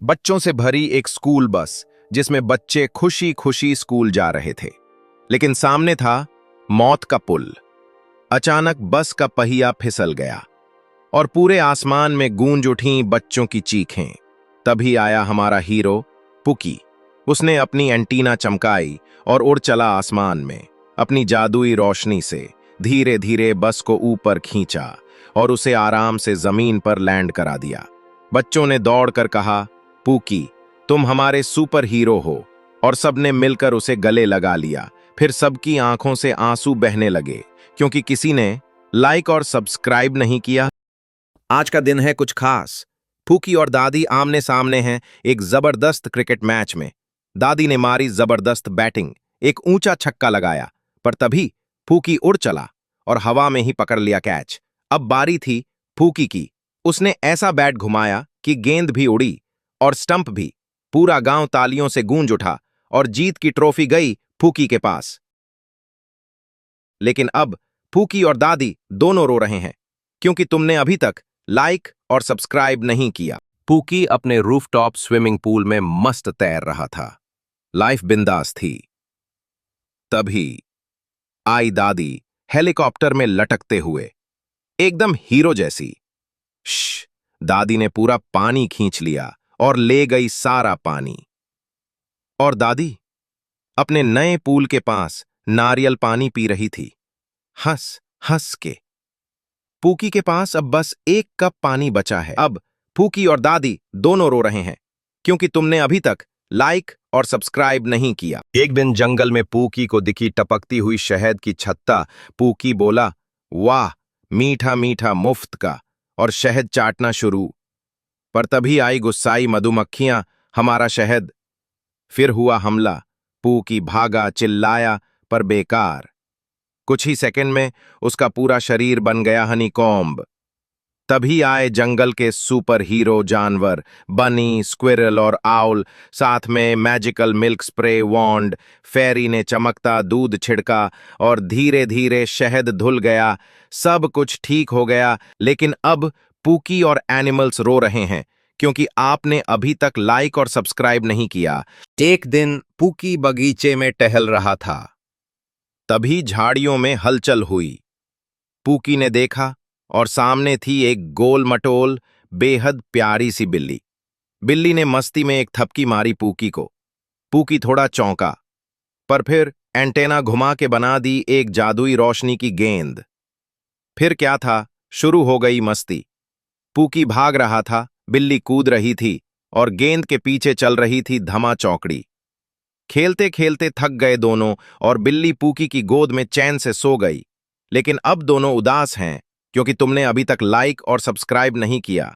बच्चों से भरी एक स्कूल बस जिसमें बच्चे खुशी खुशी स्कूल जा रहे थे। लेकिन सामने था मौत का पुल। अचानक बस का पहिया फिसल गया और पूरे आसमान में गूंज उठी बच्चों की चीखें। तभी आया हमारा हीरो पुकी। उसने अपनी एंटीना चमकाई और उड़ चला आसमान में। अपनी जादुई रोशनी से धीरे धीरे बस को ऊपर खींचा और उसे आराम से जमीन पर लैंड करा दिया। बच्चों ने दौड़कर कहा, पुकी, तुम हमारे सुपर हीरो हो। और सबने मिलकर उसे गले लगा लिया। फिर सबकी आंखों से आंसू बहने लगे क्योंकि किसी ने लाइक और सब्सक्राइब नहीं किया। आज का दिन है कुछ खास। फूकी और दादी आमने सामने हैं एक जबरदस्त क्रिकेट मैच में। दादी ने मारी जबरदस्त बैटिंग, एक ऊंचा छक्का लगाया, पर तभी फूकी उड़ चला और हवा में ही पकड़ लिया कैच। अब बारी थी फूकी की। उसने ऐसा बैट घुमाया कि गेंद भी उड़ी और स्टंप भी। पूरा गांव तालियों से गूंज उठा और जीत की ट्रॉफी गई फूकी के पास। लेकिन अब फूकी और दादी दोनों रो रहे हैं क्योंकि तुमने अभी तक लाइक और सब्सक्राइब नहीं किया। फूकी अपने रूफटॉप स्विमिंग पूल में मस्त तैर रहा था। लाइफ बिंदास थी। तभी आई दादी हेलीकॉप्टर में लटकते हुए, एकदम हीरो जैसी। श्श, दादी ने पूरा पानी खींच लिया और ले गई सारा पानी। और दादी अपने नए पूल के पास नारियल पानी पी रही थी, हंस हंस के। फूकी के पास अब बस एक कप पानी बचा है। अब फूकी और दादी दोनों रो रहे हैं क्योंकि तुमने अभी तक लाइक और सब्सक्राइब नहीं किया। एक दिन जंगल में पूकी को दिखी टपकती हुई शहद की छत्ता। पूकी बोला, वाह, मीठा मीठा मुफ्त का, और शहद चाटना शुरू। पर तभी आई गुस्साई मधुमक्खियां, हमारा शहद। फिर हुआ हमला। पूकी भागा, चिल्लाया, पर बेकार। कुछ ही सेकंड में उसका पूरा शरीर बन गया हनीकॉम्ब। तभी आए जंगल के सुपर हीरो जानवर, बनी, स्क्विरल और आउल, साथ में मैजिकल मिल्क स्प्रे वॉन्ड। फेरी ने चमकता दूध छिड़का और धीरे धीरे शहद धुल गया। सब कुछ ठीक हो गया। लेकिन अब पूकी और एनिमल्स रो रहे हैं क्योंकि आपने अभी तक लाइक और सब्सक्राइब नहीं किया। एक दिन पूकी बगीचे में टहल रहा था। तभी झाड़ियों में हलचल हुई। पूकी ने देखा और सामने थी एक गोल मटोल, बेहद प्यारी सी बिल्ली। बिल्ली ने मस्ती में एक थपकी मारी पूकी को। पूकी थोड़ा चौंका, पर फिर एंटेना घुमा के बना दी एक जादुई रोशनी की गेंद। फिर क्या था, शुरू हो गई मस्ती। पूकी भाग रहा था, बिल्ली कूद रही थी और गेंद के पीछे चल रही थी धमा चौकड़ी। खेलते खेलते थक गए दोनों और बिल्ली पूकी की गोद में चैन से सो गई। लेकिन अब दोनों उदास हैं क्योंकि तुमने अभी तक लाइक और सब्सक्राइब नहीं किया।